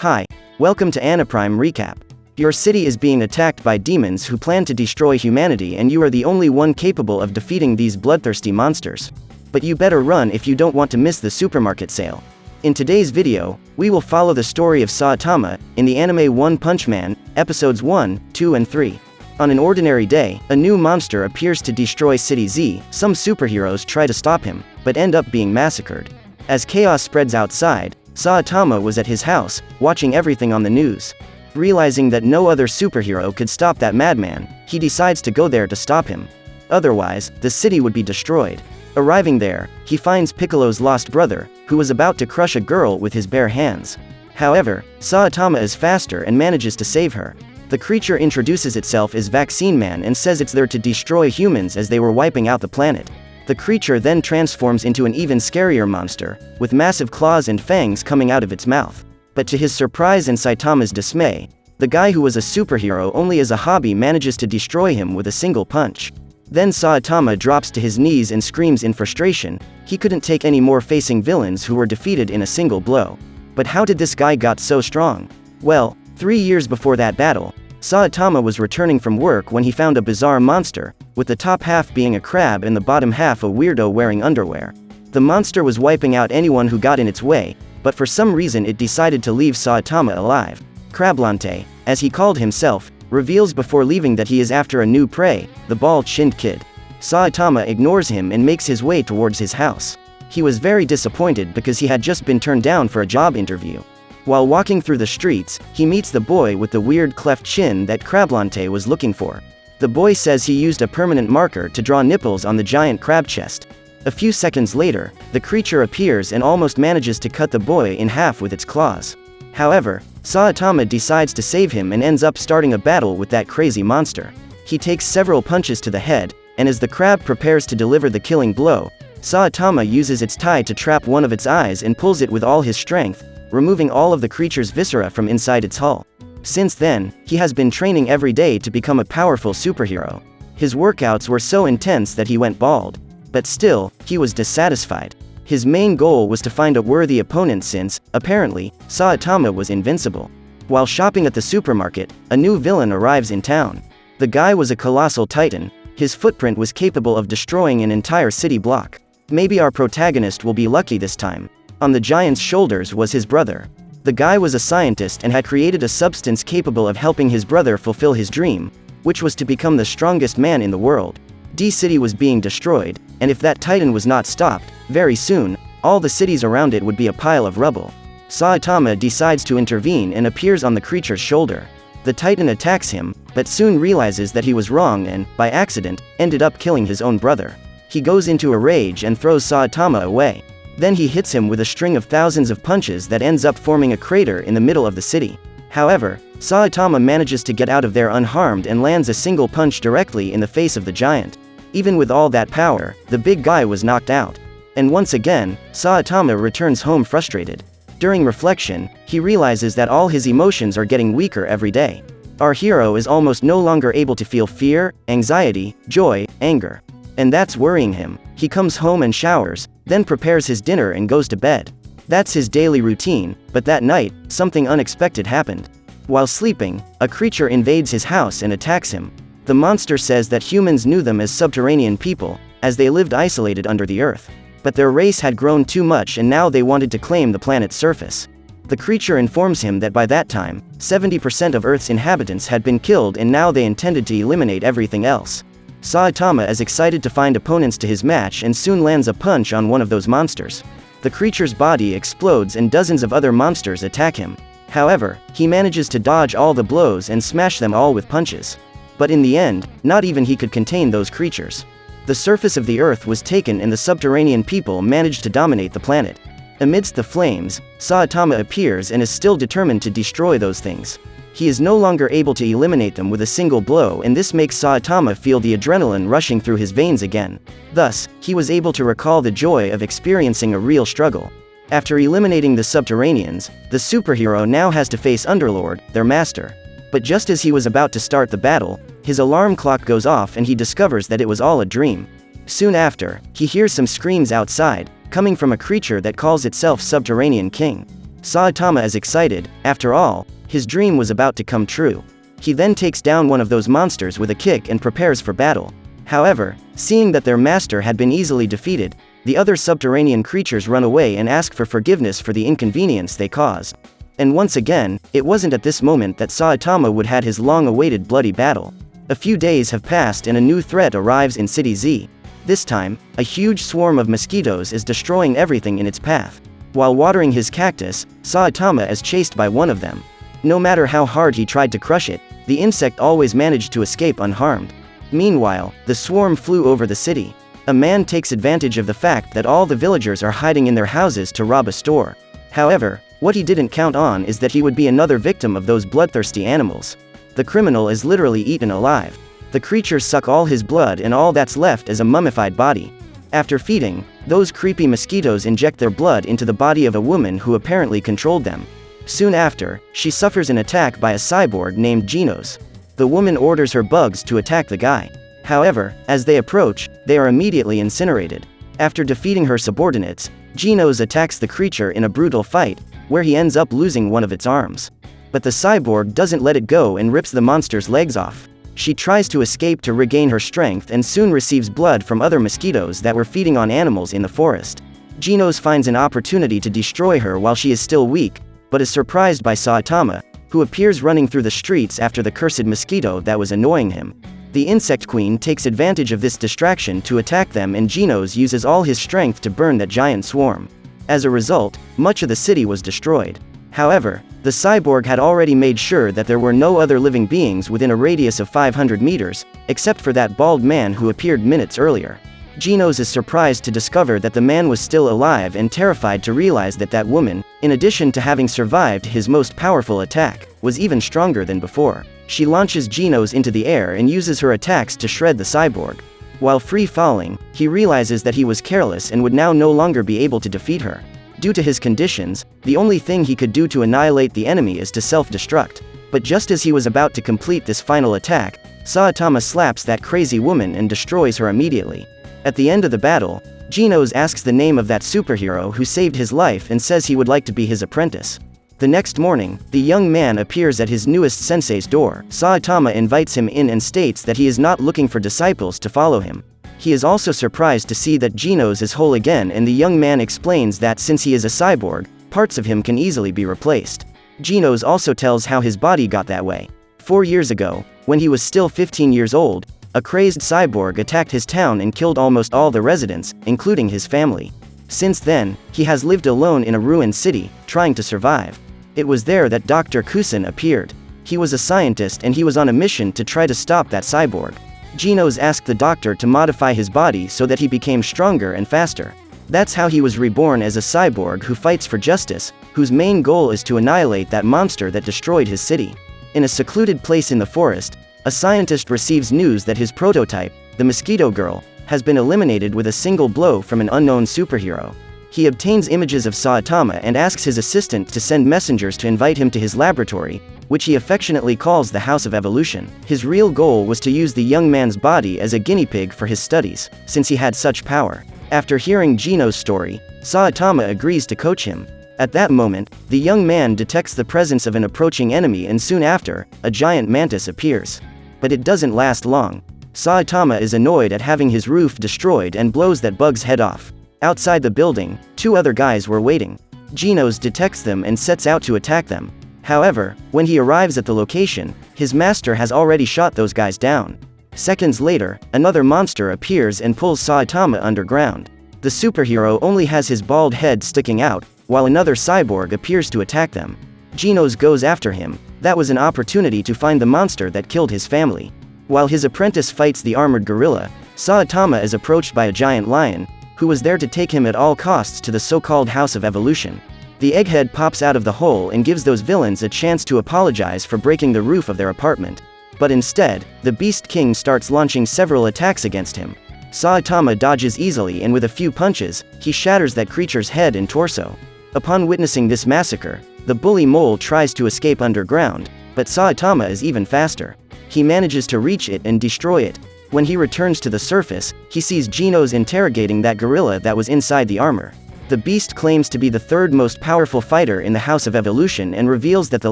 Hi, welcome to Anaprime Recap. Your city is being attacked by demons who plan to destroy humanity, and you are the only one capable of defeating these bloodthirsty monsters. But you better run if you don't want to miss the supermarket sale. In today's video, we will follow the story of Saitama in the anime One Punch Man, episodes 1, 2 and 3. On an ordinary day, a new monster appears to destroy City Z. Some superheroes try to stop him, but end up being massacred. As chaos spreads outside, Saitama was at his house, watching everything on the news. Realizing that no other superhero could stop that madman, he decides to go there to stop him. Otherwise, the city would be destroyed. Arriving there, he finds Piccolo's lost brother, who was about to crush a girl with his bare hands. However, Saitama is faster and manages to save her. The creature introduces itself as Vaccine Man and says it's there to destroy humans as they were wiping out the planet. The creature then transforms into an even scarier monster, with massive claws and fangs coming out of its mouth. But to his surprise and Saitama's dismay, the guy who was a superhero only as a hobby manages to destroy him with a single punch. Then Saitama drops to his knees and screams in frustration. He couldn't take any more facing villains who were defeated in a single blow. But how did this guy got so strong? Well, 3 years before that battle, Saitama was returning from work when he found a bizarre monster, with the top half being a crab and the bottom half a weirdo wearing underwear. The monster was wiping out anyone who got in its way, but for some reason it decided to leave Saitama alive. Crablante, as he called himself, reveals before leaving that he is after a new prey, the bald-chinned kid. Saitama ignores him and makes his way towards his house. He was very disappointed because he had just been turned down for a job interview. While walking through the streets, he meets the boy with the weird cleft chin that Crablante was looking for. The boy says he used a permanent marker to draw nipples on the giant crab chest. A few seconds later, the creature appears and almost manages to cut the boy in half with its claws. However, Saitama decides to save him and ends up starting a battle with that crazy monster. He takes several punches to the head, and as the crab prepares to deliver the killing blow, Saitama uses its tie to trap one of its eyes and pulls it with all his strength, removing all of the creature's viscera from inside its hull. Since then, he has been training every day to become a powerful superhero. His workouts were so intense that he went bald. But still, he was dissatisfied. His main goal was to find a worthy opponent since, apparently, Saitama was invincible. While shopping at the supermarket, a new villain arrives in town. The guy was a colossal titan. His footprint was capable of destroying an entire city block. Maybe our protagonist will be lucky this time. On the giant's shoulders was his brother. The guy was a scientist and had created a substance capable of helping his brother fulfill his dream, which was to become the strongest man in the world. D-City was being destroyed, and if that titan was not stopped, very soon, all the cities around it would be a pile of rubble. Saitama decides to intervene and appears on the creature's shoulder. The titan attacks him, but soon realizes that he was wrong and, by accident, ended up killing his own brother. He goes into a rage and throws Saitama away. Then he hits him with a string of thousands of punches that ends up forming a crater in the middle of the city. However, Saitama manages to get out of there unharmed and lands a single punch directly in the face of the giant. Even with all that power, the big guy was knocked out. And once again, Saitama returns home frustrated. During reflection, he realizes that all his emotions are getting weaker every day. Our hero is almost no longer able to feel fear, anxiety, joy, anger. And that's worrying him. He comes home and showers, then prepares his dinner and goes to bed. That's his daily routine, but that night, something unexpected happened. While sleeping, a creature invades his house and attacks him. The monster says that humans knew them as subterranean people, as they lived isolated under the earth. But their race had grown too much and now they wanted to claim the planet's surface. The creature informs him that by that time, 70% of Earth's inhabitants had been killed and now they intended to eliminate everything else. Saitama is excited to find opponents to his match and soon lands a punch on one of those monsters. The creature's body explodes and dozens of other monsters attack him. However, he manages to dodge all the blows and smash them all with punches. But in the end, not even he could contain those creatures. The surface of the earth was taken and the subterranean people managed to dominate the planet. Amidst the flames, Saitama appears and is still determined to destroy those things. He is no longer able to eliminate them with a single blow, and this makes Saitama feel the adrenaline rushing through his veins again. Thus, he was able to recall the joy of experiencing a real struggle. After eliminating the subterraneans, the superhero now has to face Underlord, their master. But just as he was about to start the battle, his alarm clock goes off and he discovers that it was all a dream. Soon after, he hears some screams outside, coming from a creature that calls itself Subterranean King. Saitama is excited. After all, his dream was about to come true. He then takes down one of those monsters with a kick and prepares for battle. However, seeing that their master had been easily defeated, the other subterranean creatures run away and ask for forgiveness for the inconvenience they caused. And once again, it wasn't at this moment that Saitama would have his long-awaited bloody battle. A few days have passed and a new threat arrives in City Z. This time, a huge swarm of mosquitoes is destroying everything in its path. While watering his cactus, Saitama is chased by one of them. No matter how hard he tried to crush it, the insect always managed to escape unharmed. Meanwhile, the swarm flew over the city. A man takes advantage of the fact that all the villagers are hiding in their houses to rob a store. However, what he didn't count on is that he would be another victim of those bloodthirsty animals. The criminal is literally eaten alive. The creatures suck all his blood and all that's left is a mummified body. After feeding, those creepy mosquitoes inject their blood into the body of a woman who apparently controlled them. Soon after, she suffers an attack by a cyborg named Genus. The woman orders her bugs to attack the guy. However, as they approach, they are immediately incinerated. After defeating her subordinates, Genus attacks the creature in a brutal fight, where he ends up losing one of its arms. But the cyborg doesn't let it go and rips the monster's legs off. She tries to escape to regain her strength and soon receives blood from other mosquitoes that were feeding on animals in the forest. Genus finds an opportunity to destroy her while she is still weak, but is surprised by Saitama, who appears running through the streets after the cursed mosquito that was annoying him. The insect queen takes advantage of this distraction to attack them and Genus uses all his strength to burn that giant swarm. As a result, much of the city was destroyed. However, the cyborg had already made sure that there were no other living beings within a radius of 500 meters, except for that bald man who appeared minutes earlier. Genus is surprised to discover that the man was still alive and terrified to realize that that woman, in addition to having survived his most powerful attack, was even stronger than before. She launches Genus into the air and uses her attacks to shred the cyborg. While free falling, he realizes that he was careless and would now no longer be able to defeat her. Due to his conditions, the only thing he could do to annihilate the enemy is to self-destruct. But just as he was about to complete this final attack, Saitama slaps that crazy woman and destroys her immediately. At the end of the battle, Genus asks the name of that superhero who saved his life and says he would like to be his apprentice. The next morning, the young man appears at his newest sensei's door. Saitama invites him in and states that he is not looking for disciples to follow him. He is also surprised to see that Genus is whole again and the young man explains that since he is a cyborg, parts of him can easily be replaced. Genus also tells how his body got that way. 4 years ago, when he was still 15 years old, a crazed cyborg attacked his town and killed almost all the residents, including his family. Since then, he has lived alone in a ruined city, trying to survive. It was there that Dr. Kusin appeared. He was a scientist and he was on a mission to try to stop that cyborg. Genus asked the doctor to modify his body so that he became stronger and faster. That's how he was reborn as a cyborg who fights for justice, whose main goal is to annihilate that monster that destroyed his city. In a secluded place in the forest, a scientist receives news that his prototype, the Mosquito Girl, has been eliminated with a single blow from an unknown superhero. He obtains images of Saitama and asks his assistant to send messengers to invite him to his laboratory, which he affectionately calls the House of Evolution. His real goal was to use the young man's body as a guinea pig for his studies, since he had such power. After hearing Genus' story, Saitama agrees to coach him. At that moment, the young man detects the presence of an approaching enemy and soon after, a giant mantis appears. But it doesn't last long. Saitama is annoyed at having his roof destroyed and blows that bug's head off. Outside the building, 2 other guys were waiting. Genus detects them and sets out to attack them. However, when he arrives at the location, his master has already shot those guys down. Seconds later, another monster appears and pulls Saitama underground. The superhero only has his bald head sticking out, while another cyborg appears to attack them. Genus goes after him. That was an opportunity to find the monster that killed his family. While his apprentice fights the armored gorilla, Saitama is approached by a giant lion, who was there to take him at all costs to the so-called House of Evolution. The egghead pops out of the hole and gives those villains a chance to apologize for breaking the roof of their apartment. But instead, the Beast King starts launching several attacks against him. Saitama dodges easily and with a few punches, he shatters that creature's head and torso. Upon witnessing this massacre, the bully mole tries to escape underground, but Saitama is even faster. He manages to reach it and destroy it. When he returns to the surface, he sees Genus interrogating that gorilla that was inside the armor. The beast claims to be the third most powerful fighter in the House of Evolution and reveals that the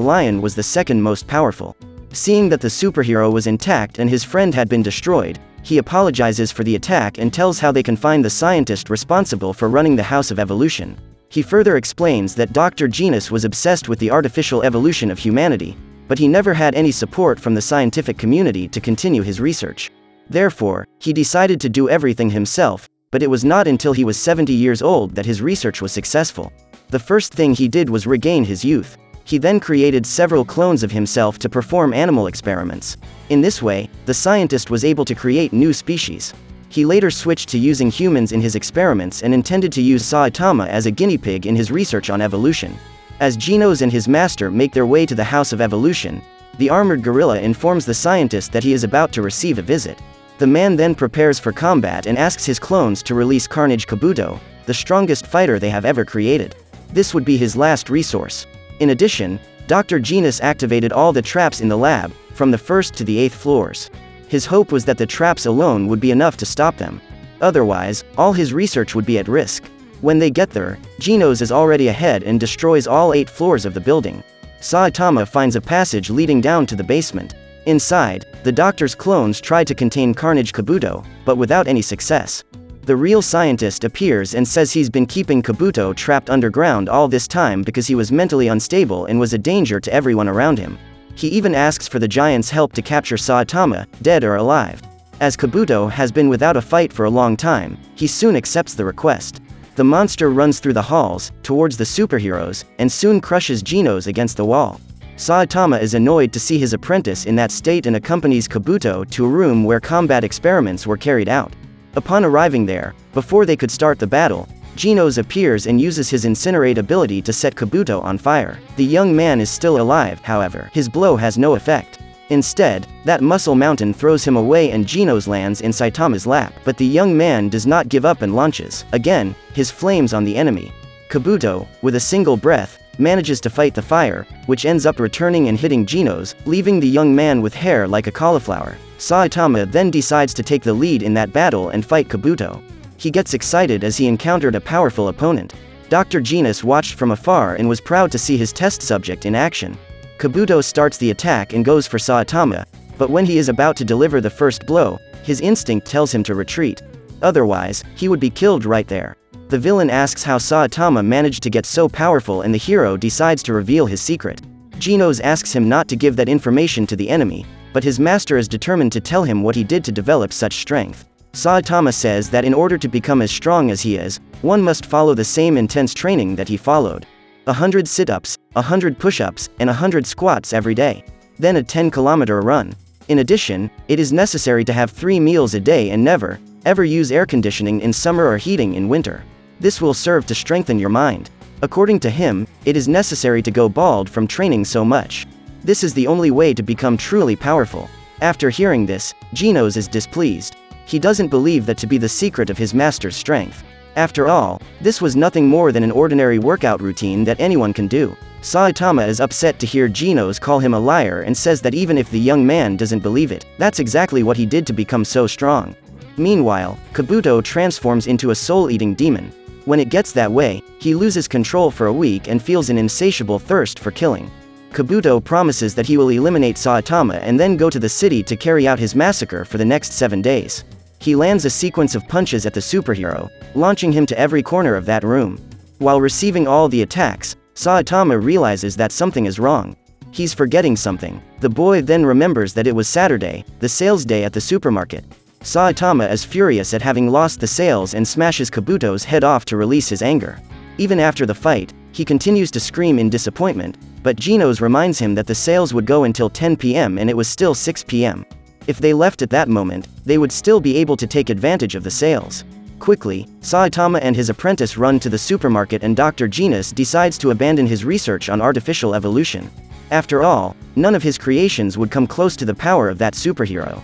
lion was the second most powerful. Seeing that the superhero was intact and his friend had been destroyed, he apologizes for the attack and tells how they can find the scientist responsible for running the House of Evolution. He further explains that Dr. Genus was obsessed with the artificial evolution of humanity, but he never had any support from the scientific community to continue his research. Therefore, he decided to do everything himself, but it was not until he was 70 years old that his research was successful. The first thing he did was regain his youth. He then created several clones of himself to perform animal experiments. In this way, the scientist was able to create new species. He later switched to using humans in his experiments and intended to use Saitama as a guinea pig in his research on evolution. As Genus and his master make their way to the House of Evolution, the armored gorilla informs the scientist that he is about to receive a visit. The man then prepares for combat and asks his clones to release Carnage Kabuto, the strongest fighter they have ever created. This would be his last resource. In addition, Dr. Genus activated all the traps in the lab, from the 1st to the 8th floors. His hope was that the traps alone would be enough to stop them. Otherwise, all his research would be at risk. When they get there, Genus is already ahead and destroys all 8 floors of the building. Saitama finds a passage leading down to the basement. Inside, the doctor's clones try to contain Carnage Kabuto, but without any success. The real scientist appears and says he's been keeping Kabuto trapped underground all this time because he was mentally unstable and was a danger to everyone around him. He even asks for the giant's help to capture Saitama, dead or alive. As Kabuto has been without a fight for a long time, he soon accepts the request. The monster runs through the halls, towards the superheroes, and soon crushes Genus against the wall. Saitama is annoyed to see his apprentice in that state and accompanies Kabuto to a room where combat experiments were carried out. Upon arriving there, before they could start the battle, Genus appears and uses his incinerate ability to set Kabuto on fire. The young man is still alive, however. His blow has no effect. Instead, that muscle mountain throws him away and Genus lands in Saitama's lap. But the young man does not give up and launches, again, his flames on the enemy. Kabuto, with a single breath, manages to fight the fire, which ends up returning and hitting Genus, leaving the young man with hair like a cauliflower. Saitama then decides to take the lead in that battle and fight Kabuto. He gets excited as he encountered a powerful opponent. Dr. Genus watched from afar and was proud to see his test subject in action. Kabuto starts the attack and goes for Saitama, but when he is about to deliver the first blow, his instinct tells him to retreat. Otherwise, he would be killed right there. The villain asks how Saitama managed to get so powerful and the hero decides to reveal his secret. Genus asks him not to give that information to the enemy, but his master is determined to tell him what he did to develop such strength. Saitama says that in order to become as strong as he is, one must follow the same intense training that he followed. 100 sit-ups, 100 push-ups, and 100 squats every day. Then a 10-kilometer run. In addition, it is necessary to have 3 meals a day and never, ever use air conditioning in summer or heating in winter. This will serve to strengthen your mind. According to him, it is necessary to go bald from training so much. This is the only way to become truly powerful. After hearing this, Genus is displeased. He doesn't believe that to be the secret of his master's strength. After all, this was nothing more than an ordinary workout routine that anyone can do. Saitama is upset to hear Genus call him a liar and says that even if the young man doesn't believe it, that's exactly what he did to become so strong. Meanwhile, Kabuto transforms into a soul-eating demon. When it gets that way, he loses control for a week and feels an insatiable thirst for killing. Kabuto promises that he will eliminate Saitama and then go to the city to carry out his massacre for the next 7 days. He lands a sequence of punches at the superhero, launching him to every corner of that room. While receiving all the attacks, Saitama realizes that something is wrong. He's forgetting something. The boy then remembers that it was Saturday, the sales day at the supermarket. Saitama is furious at having lost the sales and smashes Kabuto's head off to release his anger. Even after the fight, he continues to scream in disappointment, but Genus reminds him that the sales would go until 10 p.m. and it was still 6 p.m. If they left at that moment, they would still be able to take advantage of the sales. Quickly, Saitama and his apprentice run to the supermarket and Dr. Genus decides to abandon his research on artificial evolution. After all, none of his creations would come close to the power of that superhero.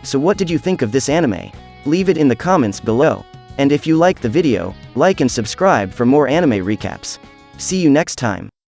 So what did you think of this anime? Leave it in the comments below. And if you liked the video, like and subscribe for more anime recaps. See you next time.